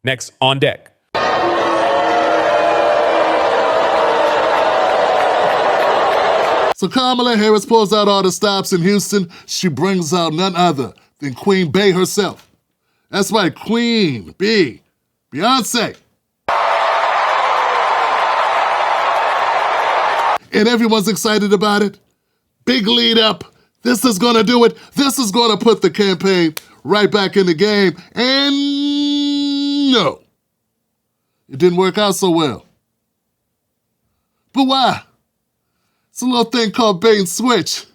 Next on deck. So Kamala Harris pulls out all the stops in Houston. She brings out none other than Queen Bey herself. That's right, Queen Bey, Beyoncé. And everyone's excited about it. Big lead up. This is gonna do it. This is gonna put the campaign right back in the game. And no, it didn't work out so well. But why? It's a little thing called bait and switch.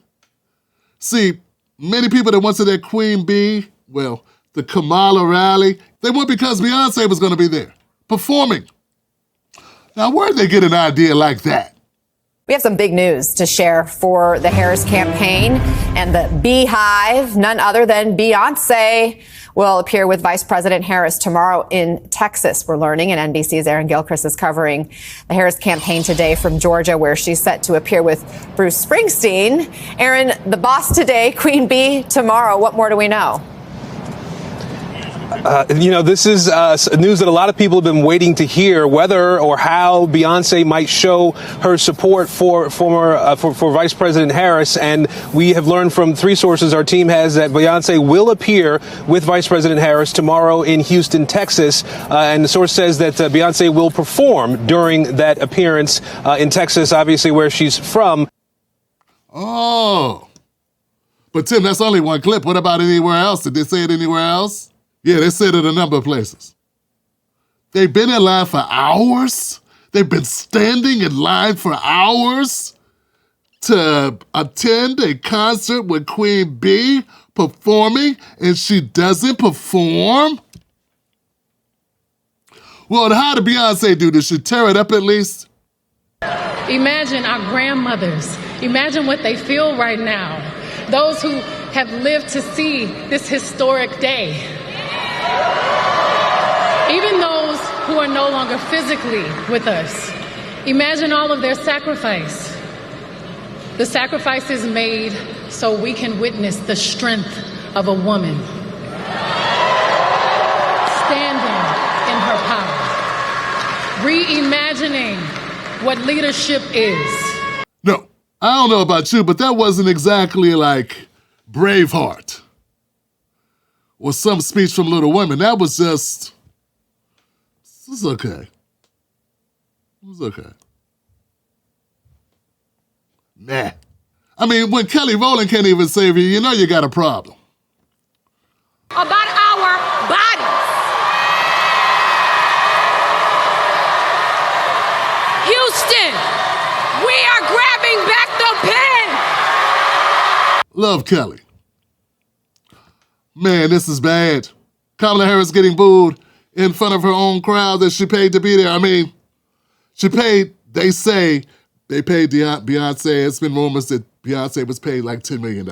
See, many people that went to that Queen Bee, well, the Kamala rally, they went because Beyoncé was gonna be there, performing. Now, where'd they get an idea like that? We have some big news to share for the Harris campaign and the Beehive. None other than Beyoncé will appear with Vice President Harris tomorrow in Texas, we're learning, and NBC's Aaron Gilchrist is covering the Harris campaign today from Georgia, where she's set to appear with Bruce Springsteen. Aaron, the boss today, Queen Bee tomorrow. What more do we know? This is news that a lot of people have been waiting to hear, whether or how Beyonce might show her support for Vice President Harris. And we have learned from three sources our team has that Beyonce will appear with Vice President Harris tomorrow in Houston, Texas. And the source says that Beyonce will perform during that appearance in Texas, obviously where she's from. Oh, but Tim, that's only one clip. What about anywhere else? Did they say it anywhere else? Yeah, they said it a number of places. They've been in line for hours. They've been standing in line for hours to attend a concert with Queen Bee performing, and she doesn't perform? Well, how did Beyonce do this? She tear it up at least? Imagine our grandmothers. Imagine what they feel right now. Those who have lived to see this historic day. Even those who are no longer physically with us, imagine all of their sacrifice. The sacrifices made so we can witness the strength of a woman standing in her power, reimagining what leadership is. No, I don't know about you, but that wasn't exactly like Braveheart or some speech from Little Women. That was just, it's okay. It was okay. Nah. I mean, when Kelly Rowland can't even save you, you know you got a problem. About our bodies. Houston, we are grabbing back the pen. Love Kelly. Man, this is bad. Kamala Harris getting booed in front of her own crowd that she paid to be there. I mean, they say they paid Beyonce. It's been rumors that Beyonce was paid like $10 million.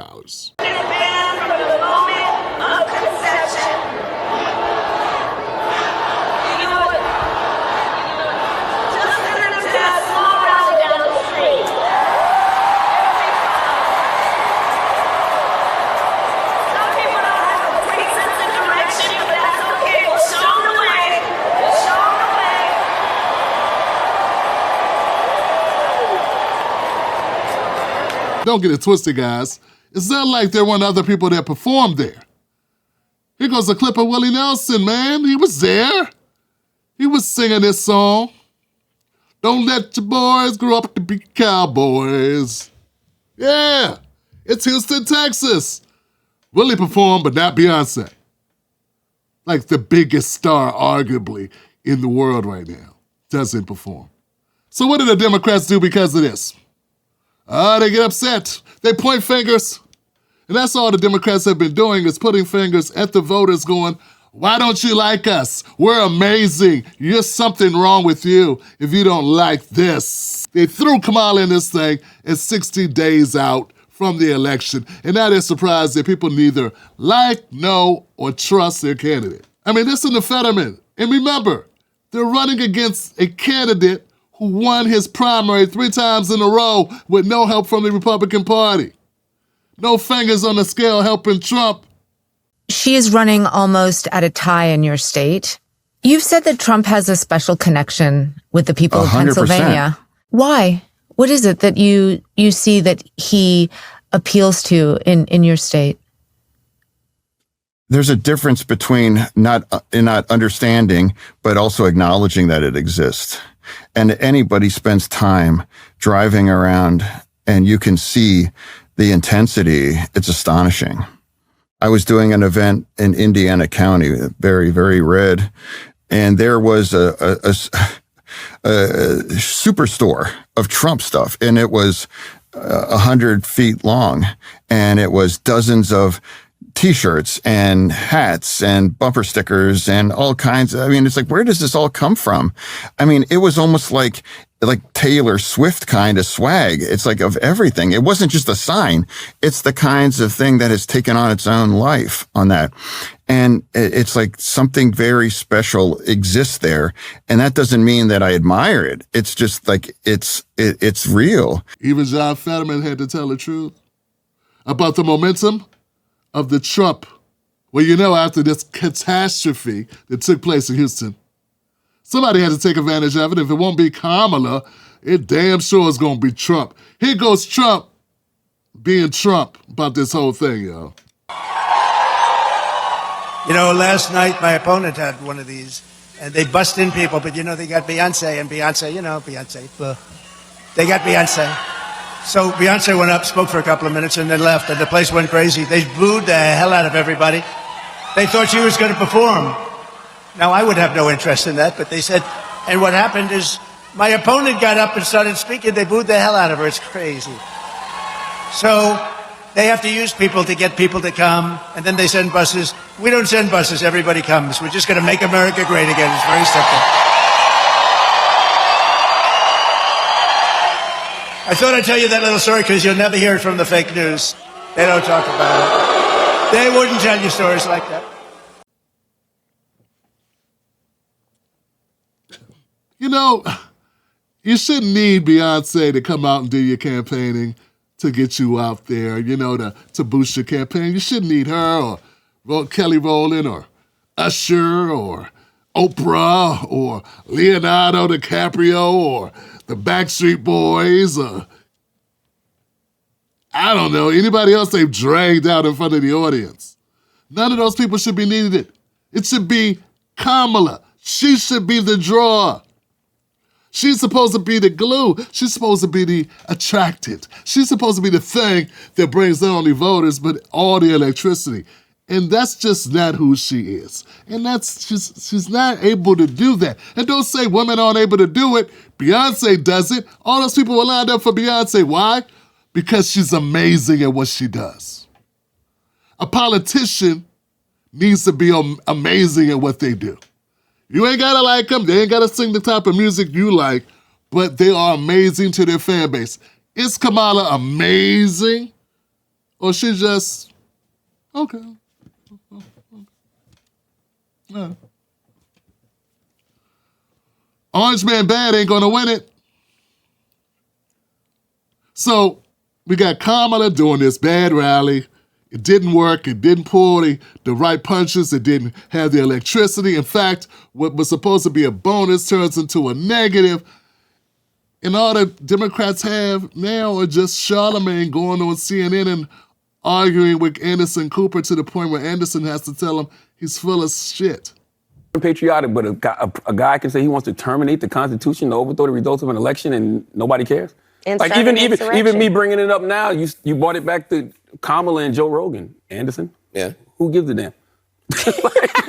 Don't get it twisted, guys. It's not like there weren't other people that performed there. Here goes a clip of Willie Nelson, man. He was there. He was singing this song. Don't let your boys grow up to be cowboys. Yeah, it's Houston, Texas. Willie performed, but not Beyonce. Like the biggest star, arguably, in the world right now, doesn't perform. So what do the Democrats do because of this? They get upset. They point fingers. And that's all the Democrats have been doing is putting fingers at the voters going, why don't you like us? We're amazing. There's something wrong with you if you don't like this. They threw Kamala in this thing at 60 days out from the election. And now they're surprised that people neither like, know, or trust their candidate. I mean, this is the Fetterman. And remember, they're running against a candidate who won his primary 3 times in a row with no help from the Republican Party. No fingers on the scale helping Trump. She is running almost at a tie in your state. You've said that Trump has a special connection with the people of 100%. Pennsylvania. Why? What is it that you see that he appeals to in your state? There's a difference between not understanding, but also acknowledging that it exists. And anybody spends time driving around and you can see the intensity. It's astonishing. I was doing an event in Indiana County, very, very red. And there was a superstore of Trump stuff. And it was 100 feet long. And it was dozens of T-shirts and hats and bumper stickers and all kinds. I mean, it's like, where does this all come from? I mean, it was almost like Taylor Swift kind of swag. It's like of everything. It wasn't just a sign. It's the kinds of thing that has taken on its own life on that. And it's like something very special exists there. And that doesn't mean that I admire it. It's just like, it's real. Even John Fetterman had to tell the truth about the momentum of the Trump. Well, after this catastrophe that took place in Houston, somebody had to take advantage of it. If it won't be Kamala, it damn sure is going to be Trump. Here goes Trump being Trump about this whole thing, y'all. Last night my opponent had one of these, and they bust in people, but they got Beyoncé, and Beyoncé, Beyoncé. They got Beyoncé. So Beyoncé went up, spoke for a couple of minutes, and then left, and the place went crazy. They booed the hell out of everybody. They thought she was going to perform. Now, I would have no interest in that, but they said, and what happened is my opponent got up and started speaking. They booed the hell out of her. It's crazy. So they have to use people to get people to come, and then they send buses. We don't send buses. Everybody comes. We're just going to make America great again. It's very simple. I thought I'd tell you that little story because you'll never hear it from the fake news. They don't talk about it. They wouldn't tell you stories like that. You shouldn't need Beyonce to come out and do your campaigning to get you out there, to boost your campaign. You shouldn't need her or Kelly Rowland or Usher or Oprah or Leonardo DiCaprio or the Backstreet Boys or, I don't know, anybody else they've dragged out in front of the audience. None of those people should be needed. It should be Kamala. She should be the draw. She's supposed to be the glue. She's supposed to be the attractant. She's supposed to be the thing that brings not only voters, but all the electricity. And that's just not who she is. And she's not able to do that. And don't say women aren't able to do it. Beyonce does it. All those people were lined up for Beyonce. Why? Because she's amazing at what she does. A politician needs to be amazing at what they do. You ain't gotta like them. They ain't gotta sing the type of music you like, but they are amazing to their fan base. Is Kamala amazing? Or she just, okay. Yeah. Orange Man Bad ain't gonna win it. So we got Kamala doing this bad rally. It didn't work. It didn't pull the right punches. It didn't have the electricity. In fact, what was supposed to be a bonus turns into a negative. And all the Democrats have now are just Charlemagne going on CNN and arguing with Anderson Cooper to the point where Anderson has to tell him he's full of shit. Patriotic, but a guy can say he wants to terminate the Constitution to overthrow the results of an election and nobody cares? Like even me bringing it up now, you brought it back to Kamala and Joe Rogan. Anderson? Yeah. Who gives a damn?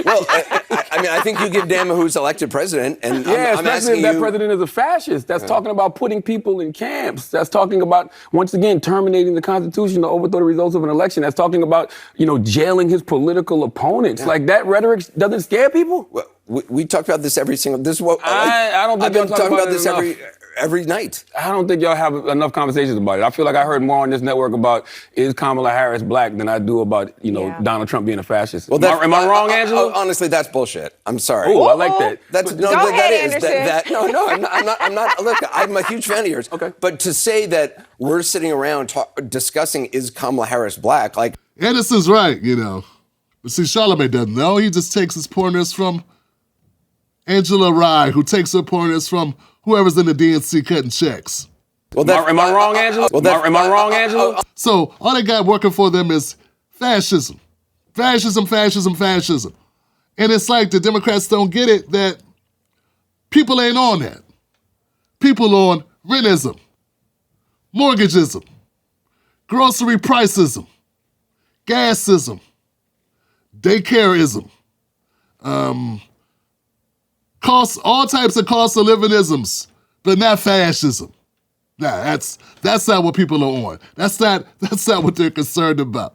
Well, I think you give a damn who's elected president. And yeah, I'm especially if that president is a fascist. That's talking about putting people in camps. That's talking about, once again, terminating the Constitution to overthrow the results of an election. That's talking about, jailing his political opponents. Yeah. Like, that rhetoric doesn't scare people? Well, we talked about this every single. This is what I don't think I've been talking about this every night. I don't think y'all have enough conversations about it. I feel like I heard more on this network about is Kamala Harris black than I do about Donald Trump being a fascist. Well, am I wrong, Angela? Honestly, that's bullshit. I'm sorry. Oh, I like that. I'm not. Look, I'm a huge fan of yours. Okay. But to say that we're sitting around discussing is Kamala Harris black, like Anderson's right, But see, Charlemagne doesn't know. He just takes his pointers from Angela Rye, who takes her pointers from whoever's in the DNC cutting checks. Well, am I wrong, Angela? Am I wrong, Angela? So all they got working for them is fascism. Fascism, fascism, fascism. And it's like the Democrats don't get it that people ain't on that. People on rentism, mortgageism, grocery priceism, gasism, daycareism, all types of cost of living isms, but not fascism. Nah, that's not what people are on. That's not what they're concerned about.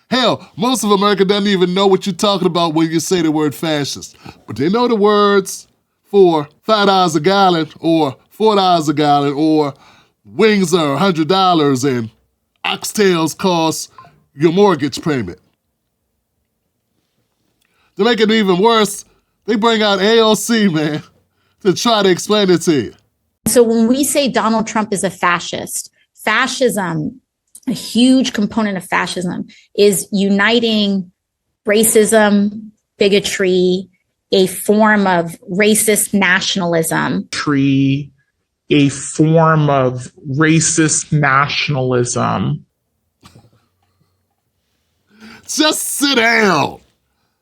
Hell, most of America doesn't even know what you're talking about when you say the word fascist. But they know the words for $5 a gallon or $4 a gallon or wings are $100 and oxtails cost your mortgage payment. To make it even worse, they bring out AOC, man, to try to explain it to you. So when we say Donald Trump is a fascist, fascism, a huge component of fascism is uniting racism, bigotry, a form of racist nationalism. A form of racist nationalism. Just sit down.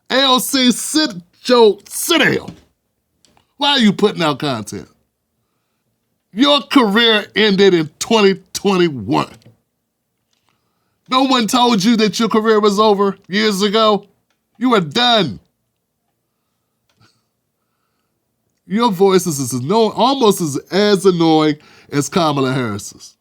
AOC, sit down. Why are you putting out content? Your career ended in 2021. No one told you that your career was over years ago. You are done. Your voice is almost as annoying as Kamala Harris's.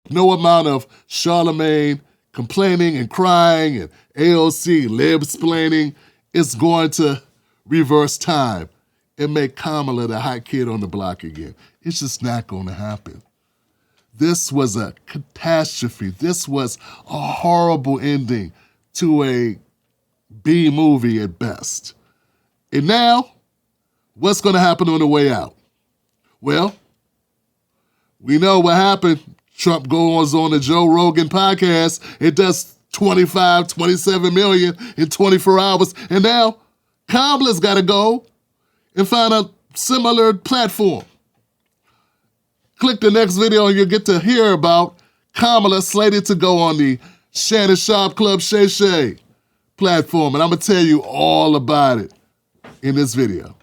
No amount of Charlemagne complaining and crying and AOC lib-splaining is going to reverse time and make Kamala the hot kid on the block again. It's just not going to happen. This was a catastrophe. This was a horrible ending to a B movie at best. And now, what's going to happen on the way out? Well, we know what happened. Trump goes on the Joe Rogan podcast. It does 25, 27 million in 24 hours. And now Kamala's got to go and find a similar platform. Click the next video and you'll get to hear about Kamala slated to go on the Shannon Sharp Club Shay Shay platform. And I'm going to tell you all about it in this video.